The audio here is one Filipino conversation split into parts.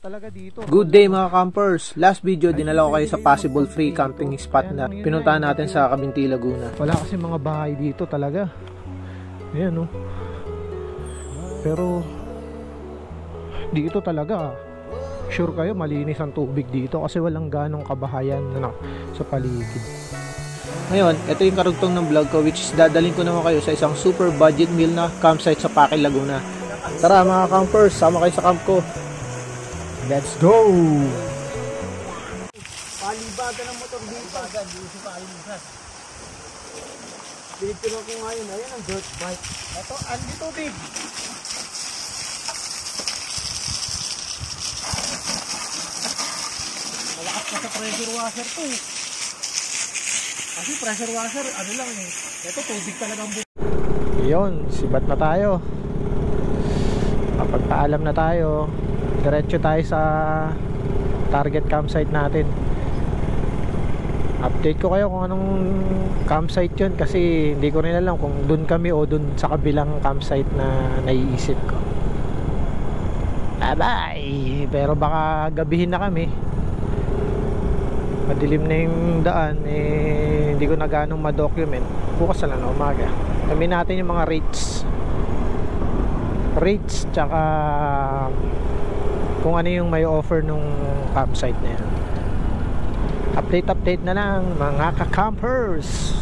talaga dito. Good day mga campers. Last video dinala ko kayo sa possible free camping spot na pinuntahan natin sa Cavinti, Laguna. Wala kasi mga bahay dito talaga. Ayan oh. Pero dito talaga sure kayo malinis ang tubig dito kasi walang ganong kabahayan na sa paligid. Ngayon, ito yung karugtong ng vlog ko, which is dadalhin ko naman kayo sa isang super budget meal na campsite sa Paquil, Laguna. Tara mga campers, sama kayo sa camp ko. Let's go! Palibagan ng motor dito. Palibagan, dito sa palibagan. Dito lang ko ngayon. Ayan ang dirt bike. Ito, andi tubig. Malakas pa sa pressure washer to. Kasi pressure washer, ano lang eh. Ito, tubig talagang buo. Yun, sibat na tayo. Kapagpaalam na tayo, diretso tayo sa target campsite natin. Update ko kayo kung anong campsite yun kasi hindi ko rin alam kung dun kami o dun sa kabilang campsite na naiisip ko. Bye! Pero baka gabihin na kami. Madilim na yung daan eh, hindi ko na ganong ma-document. Bukas na lang na umaga. Kami natin yung mga rates tsaka kung ano yung may offer nung campsite na yan. Update na lang mga ka-campers.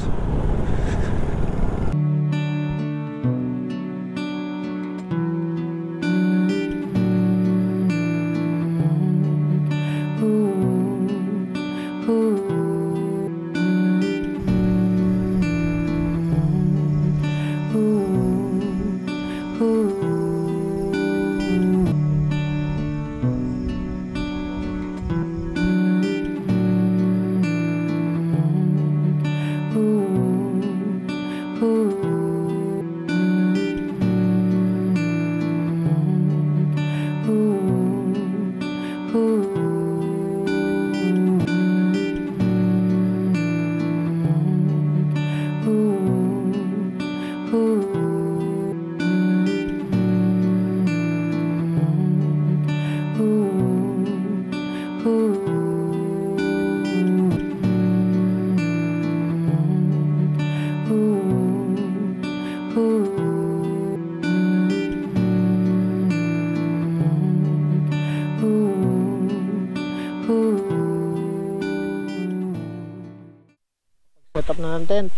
Set up na ng tent.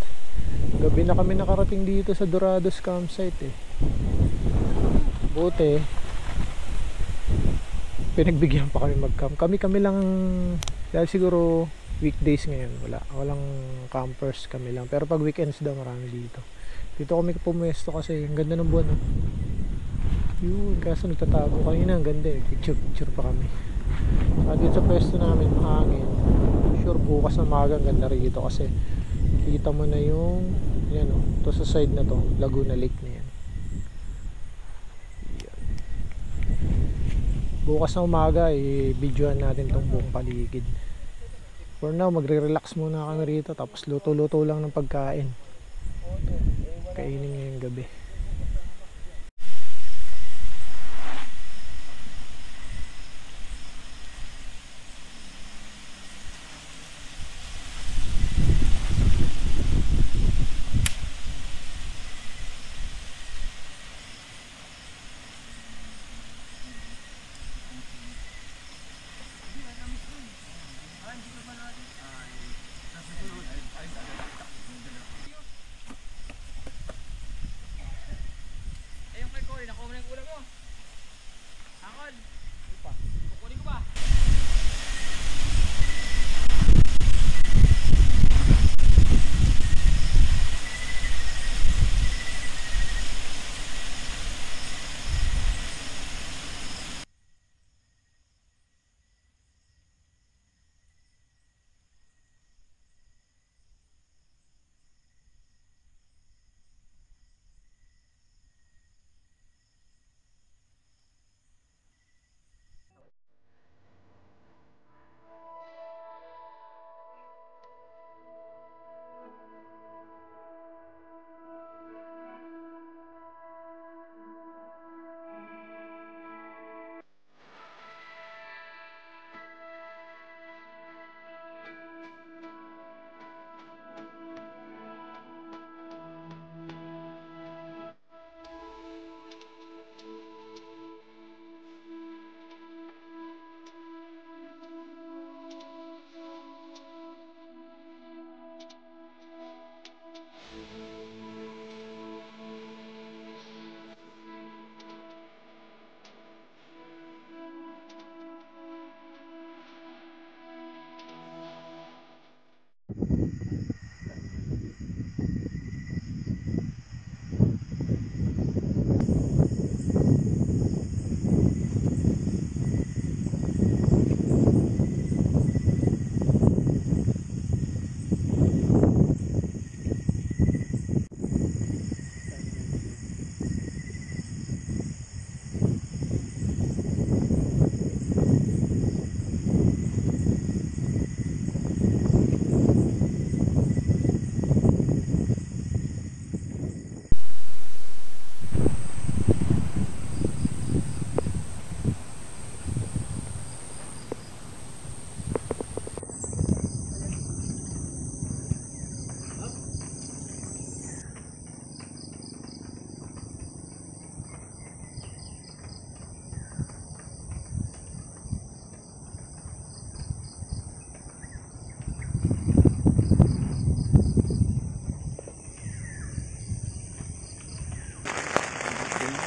Gabi na kami nakarating dito sa Dorados campsite eh. Buti pinagbigyan pa kami mag-camp. Kami lang dahil siguro weekdays ngayon walang campers, kami lang. Pero pag weekends daw marami dito. Dito kami pumuesto kasi ang ganda ng buwan oh. Yun, kaso nagtatago kanina, ang ganda eh. Picture pa kami. At dito sa pwesto namin mahangin. Sure bukas na maga ang ganda rito kasi kita mo na yung yan o, to sa side na to, Laguna Lake na yan. Bukas na umaga i-videoan natin tong buong paligid. For now magre-relax muna kami rito tapos luto-luto lang ng pagkain. Kainin ngayong gabi.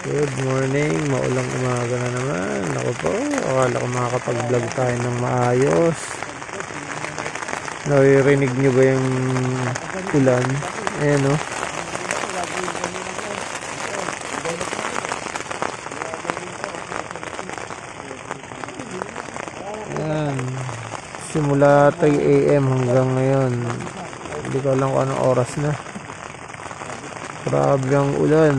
Good morning, maulang umaga na naman. Ako po, akala ko makakapag-vlog tayo ng maayos. Naririnig nyo ba yung ulan? Ayan o. Ayan. Simula 3 AM hanggang ngayon. Hindi ko alam kung anong oras na. Grabe ang ulan.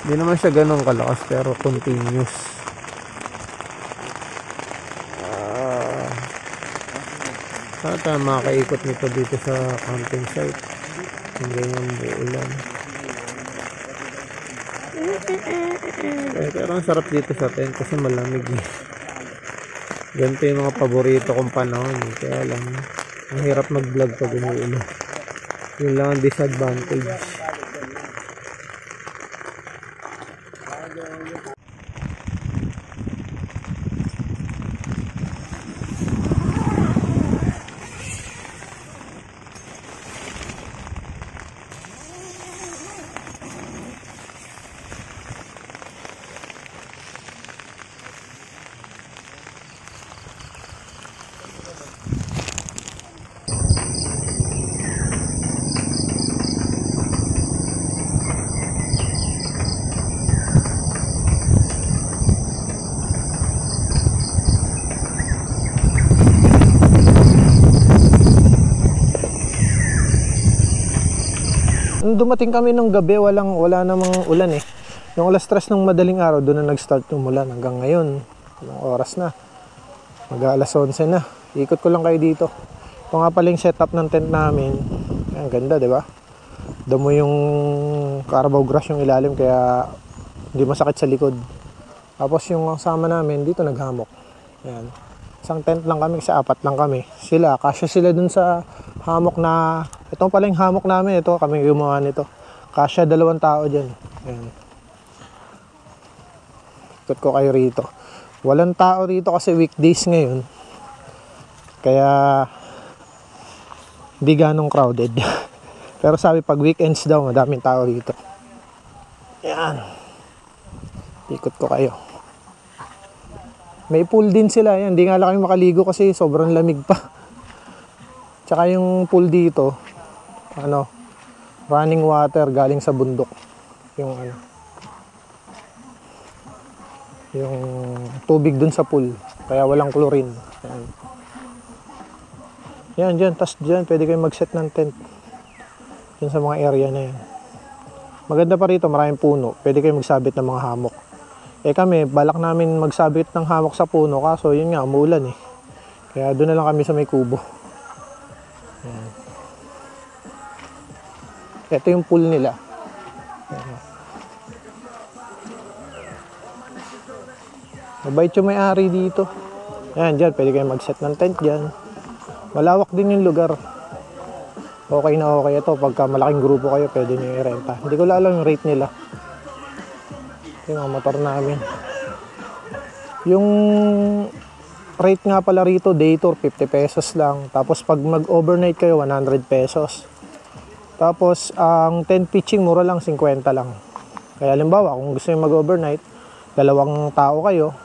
Hindi naman siya ganun kalakas pero continuous. Sana tayo makakaikot nito dito sa camping site. Hindi naman uulan. Pero ang sarap dito sa tent kasi malamig. Ganito yung mga paborito kong panahon. Kaya lang, ang hirap mag-vlog pag umuulan. Yun lang ang disadvantage. Nung dumating kami nung gabi, wala namang ulan eh. Yung alas 3 ng madaling araw, doon na nag-start umulan hanggang ngayon. Anong oras na? Mag-alas 11 na. Ikot ko lang kayo dito. Ito nga pala yung setup ng tent namin. Ang ganda, di ba? Damo yung Carabao grass yung ilalim kaya hindi masakit sa likod. Tapos yung kasama namin, dito naghamok. Ayan. Isang tent lang kami, sa 4 lang kami. Sila, kasya sila dun sa hamok na... Ito pala yung hamok namin. Ito, kami gumawa nito. Kasya 2 tao dyan. Ayan. Ikot ko kayo rito. Walang tao rito kasi weekdays ngayon. Kaya di ganong crowded. Pero sabi pag weekends daw, madaming tao rito. Ayan. Ikot ko kayo. May pool din sila. Ayan. Di nga lang kami makaligo kasi sobrang lamig pa. Tsaka yung pool dito, running water galing sa bundok. Yung tubig dun sa pool. Kaya walang chlorine. Ayan. Yan, dyan. Tas dyan, pwede kayo mag-set ng tent. Dyan sa mga area na yan. Maganda pa rito, maraming puno. Pwede kayo magsabit ng mga hamok. Eh kami, balak namin magsabit ng hamok sa puno. Kaso yun nga, umuulan eh. Kaya doon na lang kami sa may kubo. Ayan. Ito yung pool nila. Ayan. Mabait yung may-ari dito. Ayan, dyan. Pwede kayo mag-set ng tent dyan. Malawak din yung lugar. Okay na okay ito. Pagka malaking grupo kayo, pwede nyo i-renta. Hindi ko alam yung rate nila. Yung mga motor namin. Yung rate nga pala rito, day tour, 50 pesos lang. Tapos pag mag-overnight kayo, 100 pesos. Tapos ang tent pitching, mura lang, 50 lang. Kaya halimbawa, kung gusto nyo mag-overnight, 2 tao kayo,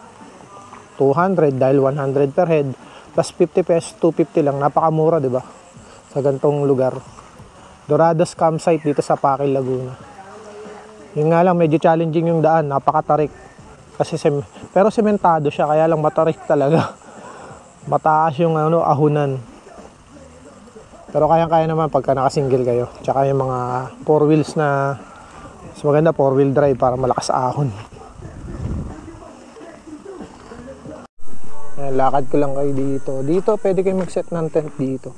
200 dahil 100 per head. Plus 50 pesos, 250 lang. Napakamura, di ba? Sa gantong lugar. Dorados campsite dito sa Pakil, Laguna. Yun nga lang, medyo challenging yung daan. Napakatarik. Kasi pero sementado siya, kaya lang matarik talaga. Mataas yung ahunan. Pero kayang-kaya naman pagka naka-single kayo. Tsaka yung mga 4 wheels na mas maganda 4 wheel drive para malakas ahon. Ayan, lakad ko lang kayo dito. Dito pwede kayo mag-set ng tent dito.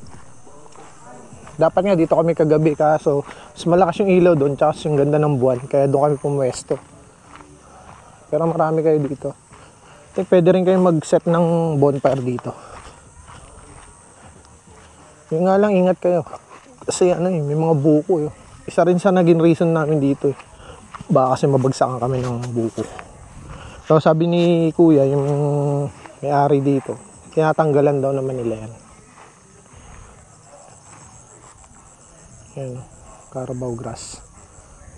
Dapat nga dito kami kagabi, kaso mas malakas yung ilaw doon, tsaka yung ganda ng buwan, kaya doon kami pumwesto. Pero marami kayo dito. I think pwede rin kayo mag-set ng bonfire dito. Yung nga lang, ingat kayo. Kasi may mga buko. Isa rin sa naging reason namin dito. Baka kasi mabagsakan kami ng buko. So sabi ni kuya, yung may-ari dito, tinatanggalan daw naman nila yan. Yan, Carabao grass.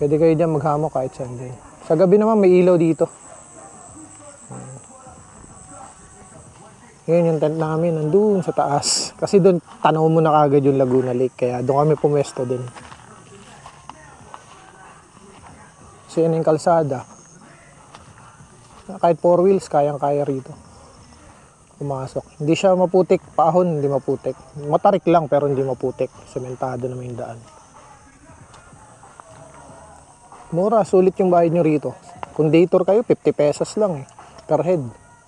Pwede kayo dyan maghamok kahit saan dyan. Sa gabi naman may ilaw dito. Yan yung tent namin, nandun sa taas. Kasi doon, tanaw mo na kagad yung Laguna Lake. Kaya doon kami pumwesto din. So yan yung kalsada. Kahit 4 wheels, kayang-kaya rito. Pumasok. Hindi siya maputik. Paahon, hindi maputik. Matarik lang, pero hindi maputik. Sementado naman yung daan. Mura, sulit yung bayad nyo rito. Kung day tour kayo, 50 pesos lang per head.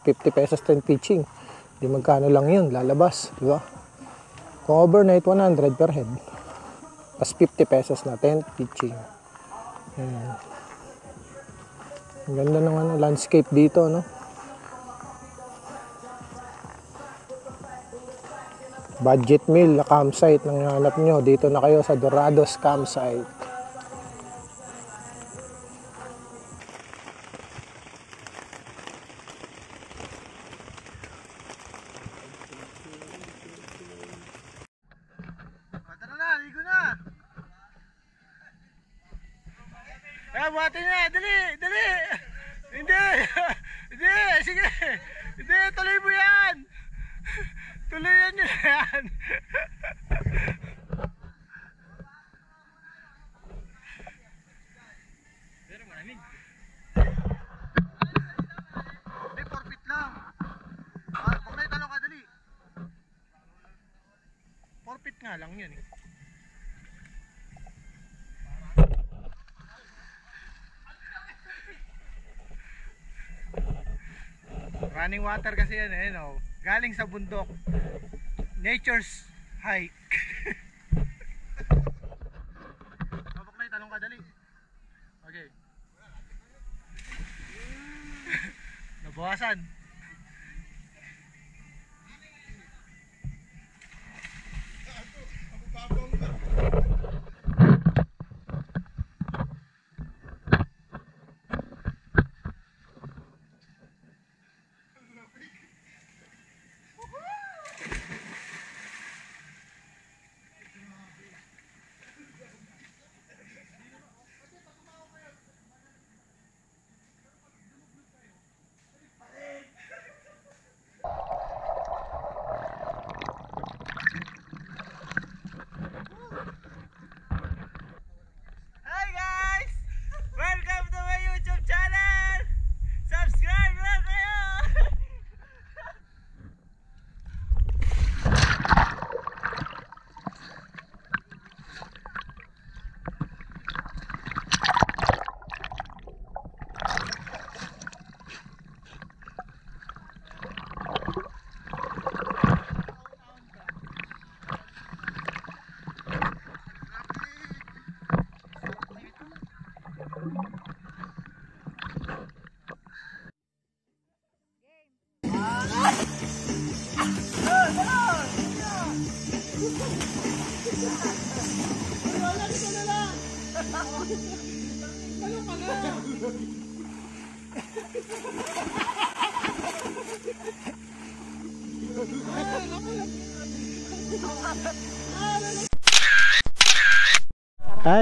50 pesos 10 pitching. Di magkano lang yun, lalabas. Diba? Kung overnight, 100 per head. Tapos 50 pesos na 10 pitching. Ayan. Ang ganda ng landscape dito, no? Budget meal na campsite nang hanap nyo. Dito na kayo sa Dorados campsite. Tara na, ligo na. Buhatin na, dali, dali. Hindi, hindi, sige. Hindi, tuloy mo yan. Tuluyan nyo na yan. Pero maraming. Hindi, 4 feet lang. Huwag na italong ka, dali. 4 feet nga lang yun eh. Running water kasi yan eh, no? Galing sa bundok. Nature's hike. Mabok na italong ka, dali. Okay. Nabawasan.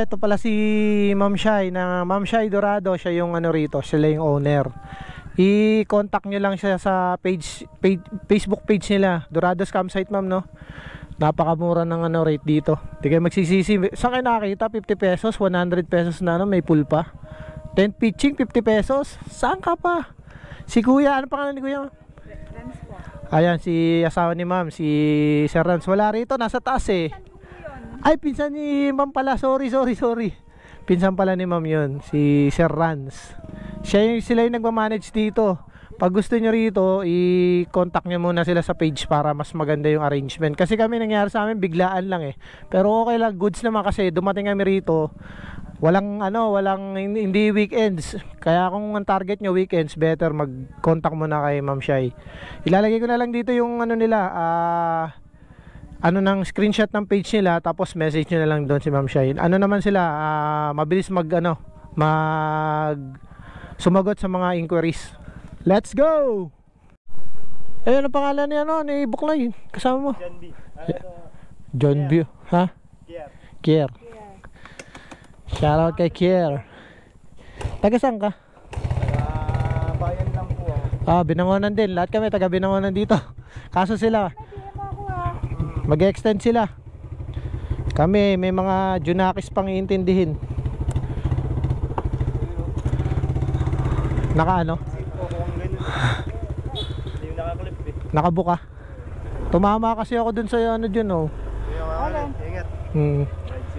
Ito pala si Ma'am Shai na Ma'am Shai Dorado, siya yung rito, sila yung owner. I-contact nyo lang siya sa Facebook page nila, Dorados Campsite ma'am, no? Napakamura ng ano rate dito. Di kayo magsisisi. Saan kayo nakakita? 50 pesos, 100 pesos na ano, may pool pa. Tent pitching 50 pesos. Saan ka pa? Si kuya, ano pangalan ni kuya? Rans po. Ayan, si asawa ni ma'am, si Sir Rans. Wala rito, nasa taas eh. Ay, pinsan ni ma'am pala. Sorry. Pinsan pala ni ma'am yun, si Sir Rans. Sila yung nagmamanage dito. Pag gusto nyo rito, i-contact nyo muna sila sa page para mas maganda yung arrangement. Kasi kami nangyari sa amin, biglaan lang eh. Pero okay lang, goods naman kasi dumating kami rito. Hindi weekends. Kaya kung ang target nyo weekends, better mag-contact muna kay Ma'am Shai. Ilalagay ko na lang dito yung ano nila, ng screenshot ng page nila, tapos message nyo na lang doon si Ma'am Shai. Ano naman sila, mabilis sumagot sa mga inquiries. Let's go! Ayun ang pangalan ni Buklay, kasama mo? John B. John B. Ha? Kier. Shoutout kay Kier. Taga saan ka? Bayan lang po ako. Binangonan din. Lahat kami taga Binangonan dito. Kaso sila, mag-extend sila. Kami may mga Junakis pang iintindihin. Naka ano? Hindi yung nakaklip eh. Nakabuka. Tumama kasi ako dun sa ano dyan oh. Ingat.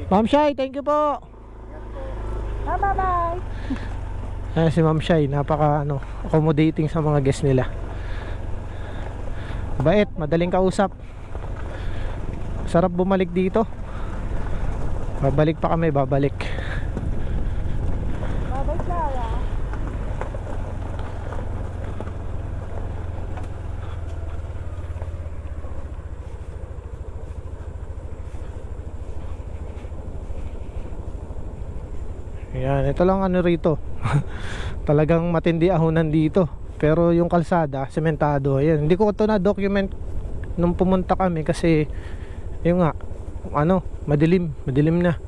Ma'am Shai, thank you po. Bye. Si Ma'am Shai, napaka accommodating sa mga guests nila. Bait, madaling kausap. Sarap bumalik dito. Babalik pa kami, babalik. Bye, Clara. Ayan, ito lang rito. Talagang matindi ahunan dito. Pero yung kalsada, sementado. Ayan, hindi ko ito na-document nung pumunta kami kasi yung nga, madilim na.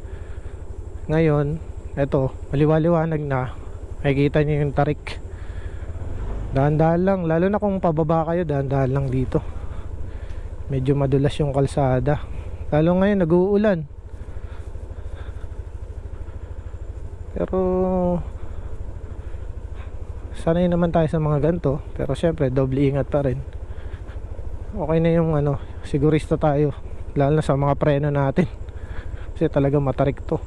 Ngayon, eto, maliwaliwanag na. Makikita nyo yung tarik. Dahan-dahan lang, lalo na kung pababa kayo, dahan-dahan lang dito. Medyo madulas yung kalsada. Lalo ngayon, nag-uulan. Pero sanay naman tayo sa mga ganito. Pero syempre doble ingat pa rin. Okay na yung sigurista tayo, lalo na sa mga preno natin. Kasi talaga matarik to.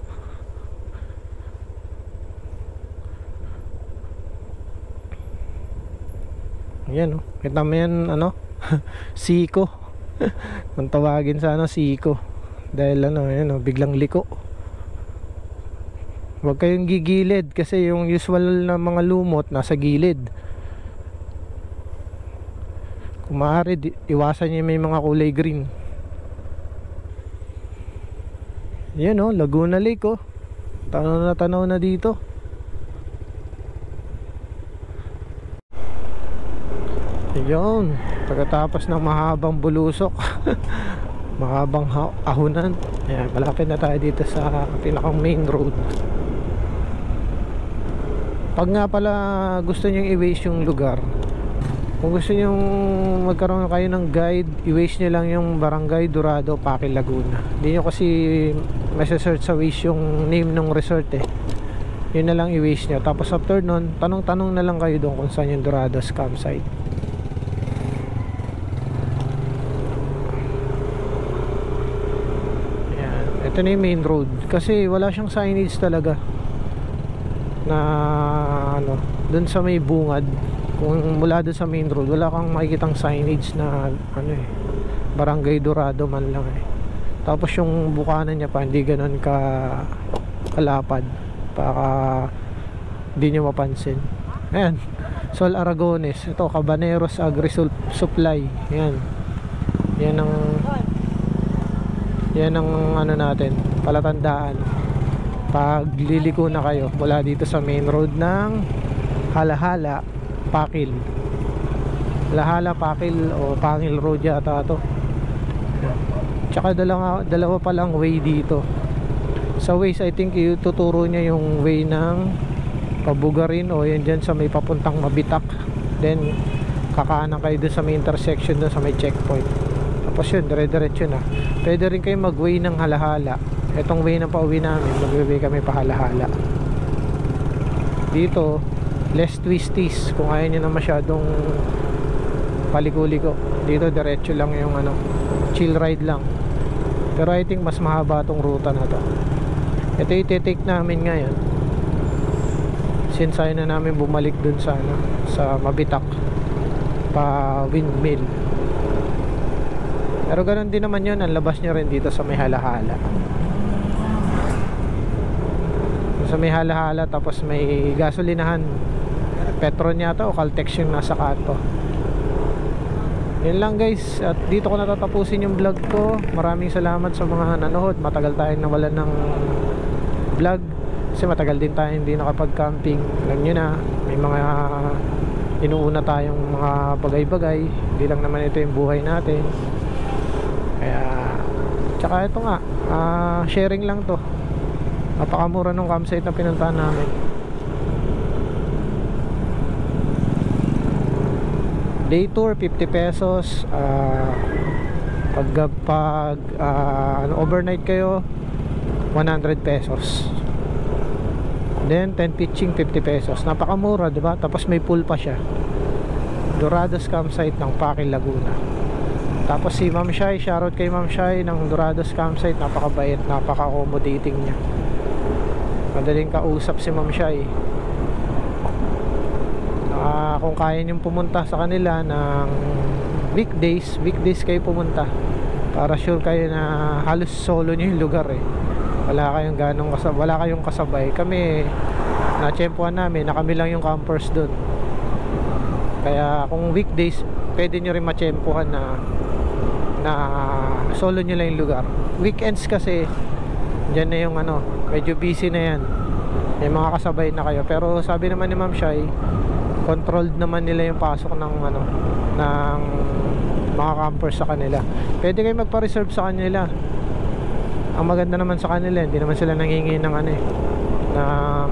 Yan kita mo yan siko. Kung tawagin sa siko. Dahil biglang liko. Huwag kayong gigilid kasi yung usual na mga lumot nasa gilid. Kung maaari, iwasan nyo may mga kulay green. Yan Laguna Lake tanaw na dito. Yun, pagkatapos ng mahabang bulusok mahabang ahunan, ayan, malapit na tayo dito sa pinakang main road. Pag nga pala gusto nyo i-waste yung lugar, kung gusto nyo magkaroon kayo ng guide, i-waste nyo lang yung Barangay Dorado, Paquil, Laguna. Hindi nyo kasi masa-search sa Waze yung name ng resort yun na lang i-waste nyo. Tapos after nun, tanong-tanong na lang kayo doon kung saan yung Dorados Campsite. Ayan, ito na yung main road kasi wala siyang signage talaga na dun sa may bungad. Kung mula dun sa main road, wala kang makikitang signage na Barangay Dorado man lang Tapos yung bukanan niya pa hindi ganun kalapad, baka hindi nyo mapansin. Ayan, Sol Aragones. Ito, Cabaneros Agri Supply. Yan ang natin, palatandaan pag liliko na kayo mula dito sa main road ng Halahala, Paquil. Halahala, Paquil o Paquil Road yata to. Tsaka dalawa pa lang way dito. Sa Waze I think ituturo niya yung way ng Pabugarin o yan dyan sa may papuntang Mabitak. Then kakaanan kayo dun sa may intersection dun sa may checkpoint. Tapos yun, dire-diretso na. Pwede rin kayo mag-way ng Halahala. Etong way na pauwi namin, mag-way kami pa Halahala. Dito less twisties kung ayaw nyo na masyadong paliko-liko. Dito diretso lang yung ano, chill ride lang. Pero I think mas mahaba tong ruta na to. Ito yung take namin ngayon, since ayaw na namin bumalik dun sa ano, sa Mabitak pa Windmill. Pero ganun din naman yun, ang labas nyo rin dito sa may Halahala. Sa may Halahala, tapos may gasolinahan, Petron yata o Caltex yung nasa kanto. Yun lang guys, at dito ko natatapusin yung vlog ko. Maraming salamat sa mga nanood. Matagal tayong nawalan ng vlog kasi matagal din tayo hindi nakapag-camping. Alam nyo na, may mga inuuna tayong mga bagay-bagay. Hindi lang naman ito yung buhay natin. Kaya tsaka ito nga, sharing lang to. Napakamura nung campsite na pinuntahan namin. Day tour 50 pesos. Pag overnight kayo 100 pesos. Then 10 pitching 50 pesos. Napakamura, 'di ba? Tapos may pool pa siya. Dorados campsite ng Paki, Laguna. Tapos si Ma'am Shai, shoutout kay Ma'am Shai ng Dorados campsite. Napakabait, napaka-accommodating niya. Madaling kausap si Ma'am Shai. Kung kaya nyo pumunta sa kanila ng weekdays kayo pumunta para sure kayo na halos solo nyo yung lugar eh. Wala kayong kasabay. Kami na-tsempuhan namin na kami lang yung campers dun. Kaya kung weekdays pwede nyo rin ma-tsempuhan na solo nyo lang yung lugar. Weekends kasi dyan na yung ano, medyo busy na yan, may mga kasabay na kayo. Pero sabi naman ni Ma'am Shai, controlled naman nila yung pasok ng ano, ng mga campers sa kanila. Pwede kayo magpa-reserve sa kanila. Ang maganda naman sa kanila, hindi naman sila nangingi ng ano eh, ng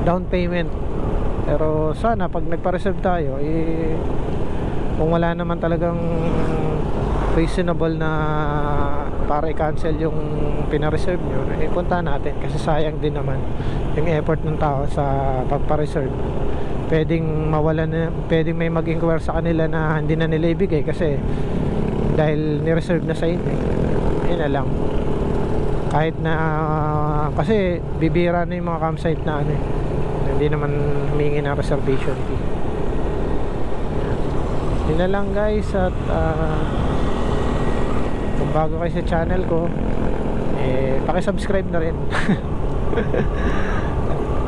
down payment. Pero sana pag nagpa-reserve tayo eh, kung wala naman talagang reasonable na para i-cancel yung pina-reserve nyo, eh punta natin kasi sayang din naman yung effort ng tao sa pagpa-reserve. Pwedeng pwedeng may mag-inquire sa kanila na hindi na nila ibigay kasi dahil ni-reserve na sa inyo. Yun na lang. Kahit na kasi bibira na yung mga campsite na ano, hindi naman humingi ng reservation fee. Yun na lang guys. At kung bago kayo sa channel ko, eh paki-subscribe na rin.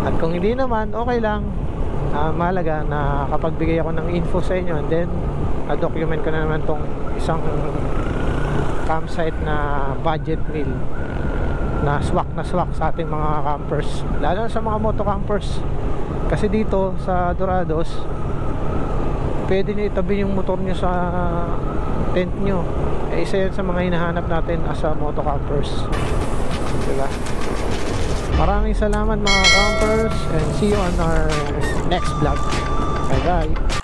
At kung hindi naman, okay lang. Mahalaga na kapag bigay ako ng info sa inyo, and then document ko na naman tong isang campsite na budget meal na swak sa ating mga campers, lalo sa mga moto campers. Kasi dito sa Dorados pwede nyo itabi yung motor nyo sa tent nyo. Eh, isa yan sa mga hinahanap natin as a moto campers, diba? Maraming salamat mga campers, and see you on our next vlog. Bye bye.